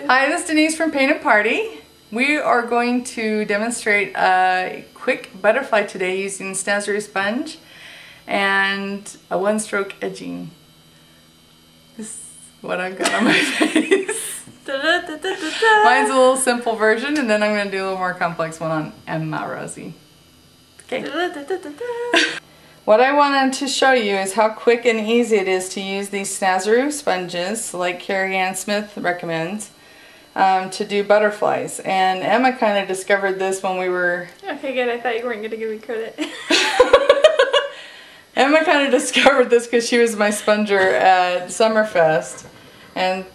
Hi, this is Denise from Paint and Party. We are going to demonstrate a quick butterfly today using Snazaroo sponge and a one-stroke edging. This is what I've got on my face. Mine's a little simple version, and then I'm going to do a little more complex one on Emma Rosie. Okay. What I wanted to show you is how quick and easy it is to use these Snazaroo sponges, like Carrie Ann Smith recommends, to do butterflies. And Emma kind of discovered this when we were... Okay, good. I thought you weren't going to give me credit. Emma kind of discovered this because she was my sponger at Summerfest. And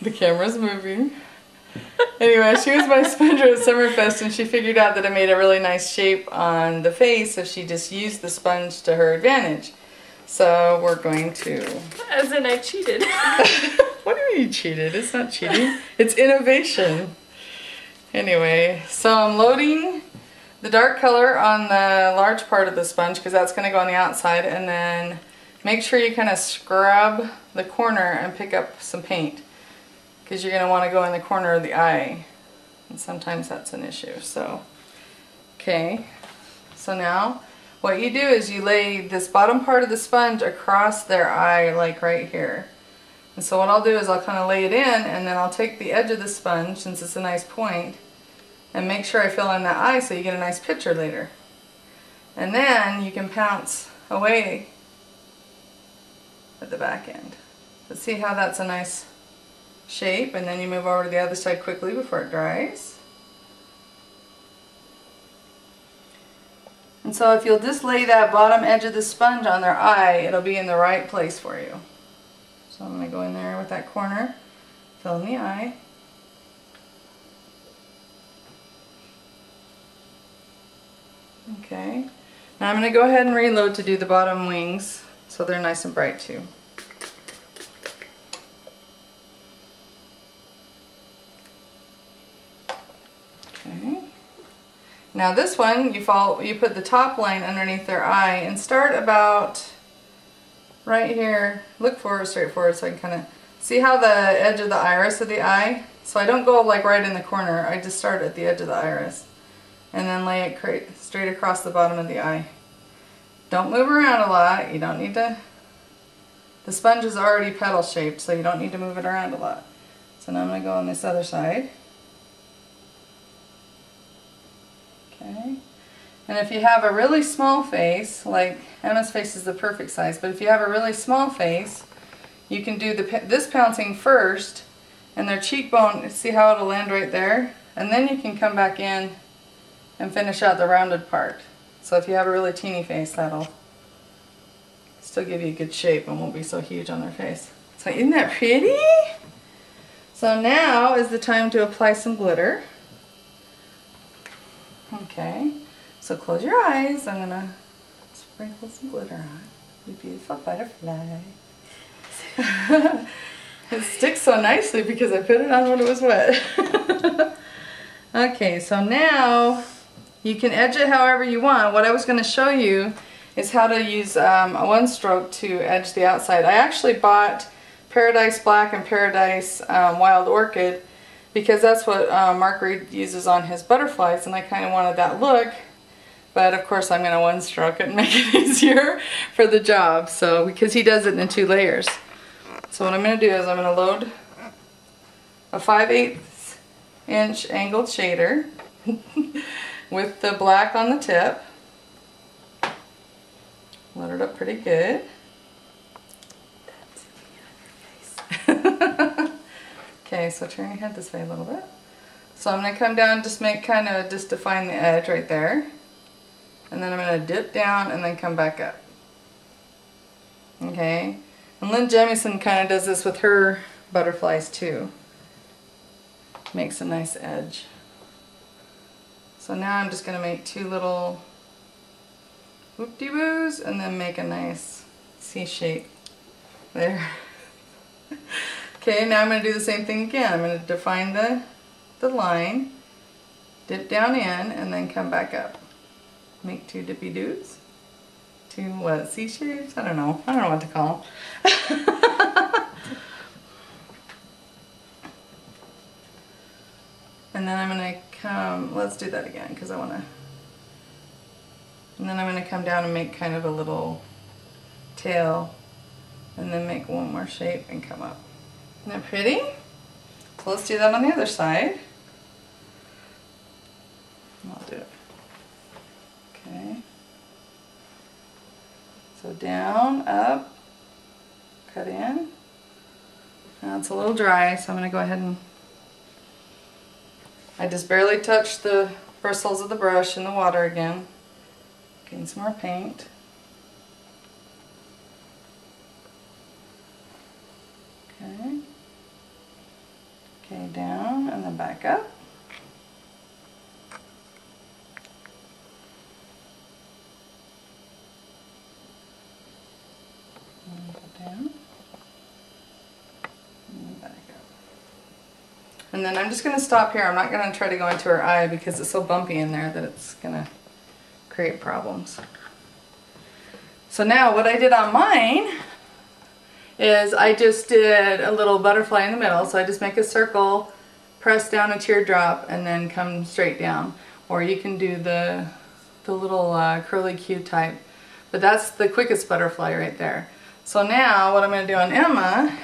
the camera's moving. Anyway, she was my sponger at Summerfest, and she figured out that it made a really nice shape on the face, so she just used the sponge to her advantage. So we're going to... As in I cheated. What do you mean you cheated? It's not cheating. It's innovation. Anyway, so I'm loading the dark color on the large part of the sponge because that's going to go on the outside, and then make sure you kind of scrub the corner and pick up some paint, because you're going to want to go in the corner of the eye, and sometimes that's an issue. So, okay, so now what you do is you lay this bottom part of the sponge across their eye, like right here. And so what I'll do is I'll kind of lay it in, and then I'll take the edge of the sponge, since it's a nice point, and make sure I fill in that eye so you get a nice picture later. And then you can pounce away at the back end. But see how that's a nice shape, and then you move over to the other side quickly before it dries. And so if you'll just lay that bottom edge of the sponge on their eye, it'll be in the right place for you. So I'm going to go in there with that corner, fill in the eye. Okay. Now I'm going to go ahead and reload to do the bottom wings so they're nice and bright too. Okay. Now this one, you put the top line underneath their eye and start about right here. Look forward, straight forward, so I can kind of see how the edge of the iris of the eye. So I don't go like right in the corner. I just start at the edge of the iris and then lay it straight across the bottom of the eye. Don't move around a lot. You don't need to. The sponge is already petal shaped, so you don't need to move it around a lot. So now I'm going to go on this other side. Okay. And if you have a really small face, like Emma's face is the perfect size, but if you have a really small face, you can do this pouncing first, and their cheekbone, see how it'll land right there? And then you can come back in and finish out the rounded part. So if you have a really teeny face, that'll still give you a good shape and won't be so huge on their face. So isn't that pretty? So now is the time to apply some glitter. Okay. So close your eyes. I'm going to sprinkle some glitter on. You beautiful butterfly. It sticks so nicely because I put it on when it was wet. Okay, so now you can edge it however you want. What I was going to show you is how to use a one stroke to edge the outside. I actually bought Paradise Black and Paradise Wild Orchid because that's what Mark Reed uses on his butterflies, and I kind of wanted that look. But of course I'm going to one stroke it and make it easier for the job, so because he does it in 2 layers. So what I'm going to do is I'm going to load a 5/8 inch angled shader with the black on the tip. Load it up pretty good. Okay, so turn your head this way a little bit. So I'm going to come down, just define the edge right there. And then I'm going to dip down and then come back up. Okay. And Lynn Jemison kind of does this with her butterflies too. Makes a nice edge. So now I'm just going to make 2 little whoop-de-boos and then make a nice C shape there. Okay, now I'm going to do the same thing again. I'm going to define the line, dip down in, and then come back up. Make 2 dippy-doos. 2 what, C shapes? I don't know what to call them. And then I'm going to come, let's do that again because I want to, and then I'm going to come down and make kind of a little tail and then make one more shape and come up. Isn't that pretty? So let's do that on the other side. I'll do it. Okay. So down, up, cut in. Now it's a little dry, so I'm going to go ahead and I just barely touched the bristles of the brush in the water again. Getting some more paint. Okay. Okay, down and then back up. And go down. And back up. And then I'm just going to stop here. I'm not going to try to go into her eye because it's so bumpy in there that it's going to create problems. So now what I did on mine is I just did a little butterfly in the middle. So I just make a circle, press down a teardrop, and then come straight down. Or you can do the little curly Q type. But that's the quickest butterfly right there. So now what I'm going to do on Emma,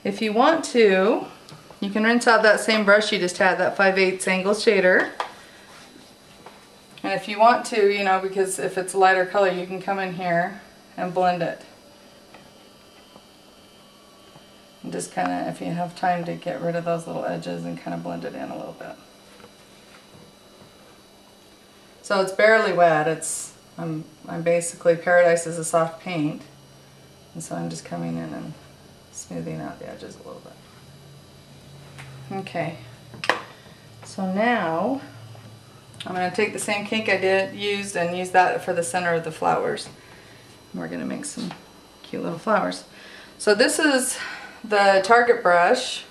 if you want to, you can rinse out that same brush you just had, that 5/8 angle shader. And if you want to, you know, because if it's a lighter color, you can come in here and blend it. And just kind of, if you have time to get rid of those little edges and kind of blend it in a little bit. So it's barely wet. It's, I'm basically, Paradise is a soft paint. And so I'm just coming in and smoothing out the edges a little bit. Okay, so now I'm going to take the same cake I used and use that for the center of the flowers. And we're going to make some cute little flowers. So this is the Target brush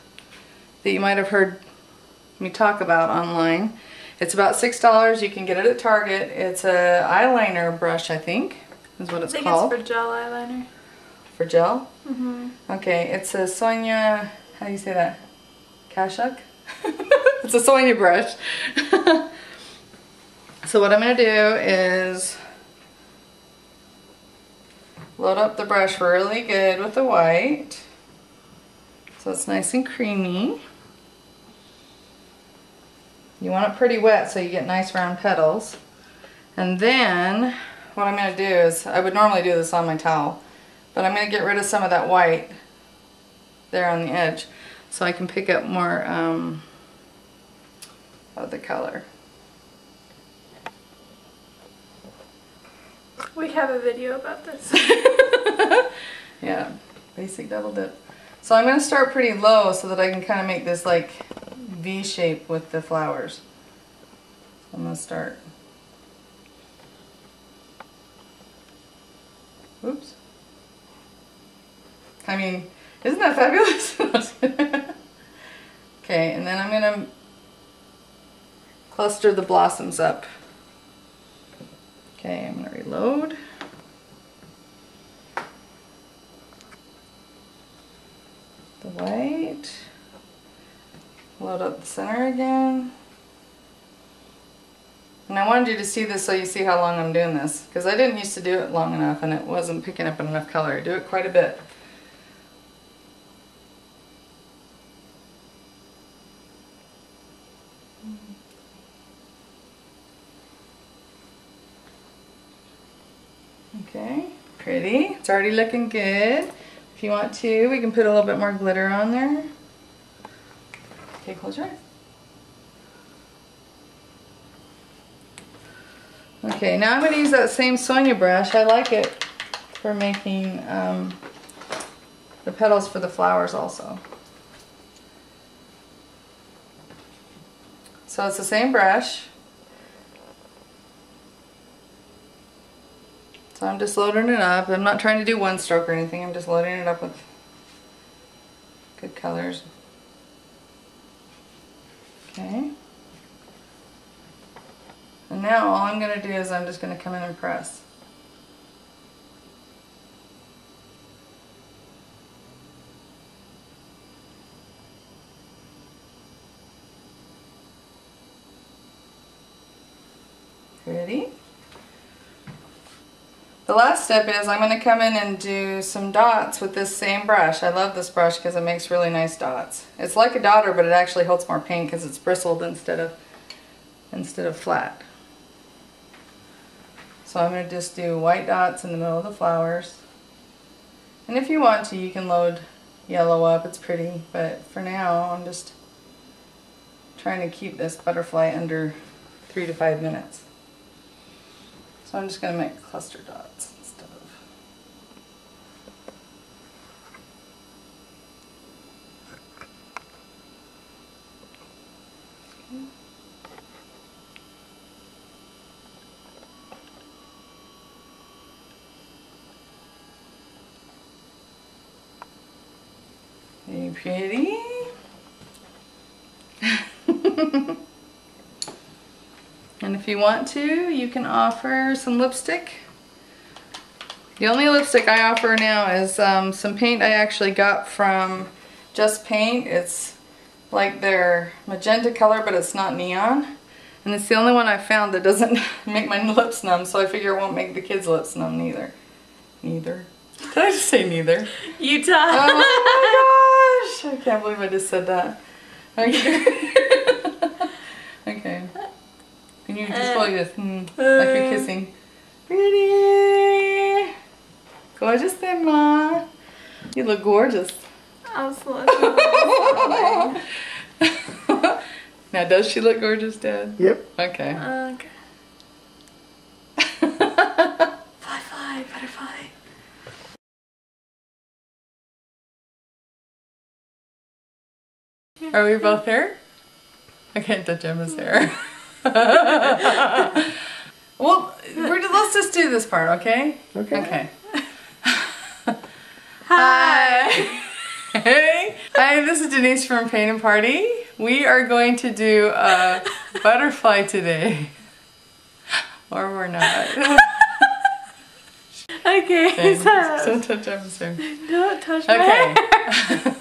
that you might have heard me talk about online. It's about $6. You can get it at Target. It's a eyeliner brush, I think, is what it's called. I think it's for gel eyeliner. For gel? Mm-hmm. Okay, it's a Sonja, how do you say that? Kashuk? It's a Sonja brush. So what I'm going to do is load up the brush really good with the white. So it's nice and creamy. You want it pretty wet so you get nice round petals. And then what I'm going to do is, I would normally do this on my towel, but I'm going to get rid of some of that white there on the edge so I can pick up more of the color. We have a video about this. Yeah, basic double dip. So I'm going to start pretty low so that I can kind of make this like V shape with the flowers. So I'm going to start. Oops. I mean, isn't that fabulous? Okay, and then I'm going to cluster the blossoms up. Okay, I'm going to reload. The white. Load up the center again. And I wanted you to see this so you see how long I'm doing this, because I didn't used to do it long enough and it wasn't picking up enough color. I do it quite a bit. Okay, pretty. It's already looking good. If you want to, we can put a little bit more glitter on there. Okay, close your eyes. Okay, now I'm going to use that same Sonja brush. I like it for making the petals for the flowers also. So it's the same brush. So I'm just loading it up. I'm not trying to do one stroke or anything. I'm just loading it up with good colors. Okay. And now all I'm going to do is I'm just going to come in and press. Pretty. The last step is I'm going to come in and do some dots with this same brush. I love this brush because it makes really nice dots. It's like a dotter, but it actually holds more paint because it's bristled instead of flat. So I'm going to just do white dots in the middle of the flowers. And if you want to, you can load yellow up. It's pretty, but for now I'm just trying to keep this butterfly under 3 to 5 minutes. So I'm just going to make cluster dots instead of. Okay. Pretty. And if you want to, you can offer some lipstick. The only lipstick I offer now is some paint I actually got from Just Paint. It's like their magenta color, but it's not neon. And it's the only one I found that doesn't make my lips numb, so I figure it won't make the kids' lips numb neither. Neither? Did I just say neither? Utah. Oh my gosh! I can't believe I just said that. Okay. Okay. And you just go like this, like you're kissing. Pretty! Gorgeous Emma! You look gorgeous. I was looking. Now, does she look gorgeous, Dad? Yep. Okay. Okay. Butterfly. Are we both here? I can't touch Emma's hair. Well, let's just do this part, okay? Okay. Okay. Hi. Hey. Hi, this is Denise from Paint and Party. We are going to do a butterfly today. Or we're not. Okay, so Don't touch Emma's hair. don't touch my hair.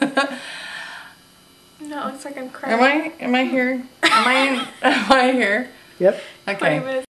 Okay. No, it looks like I'm crying. Am I here? Am I here? Yep. Okay.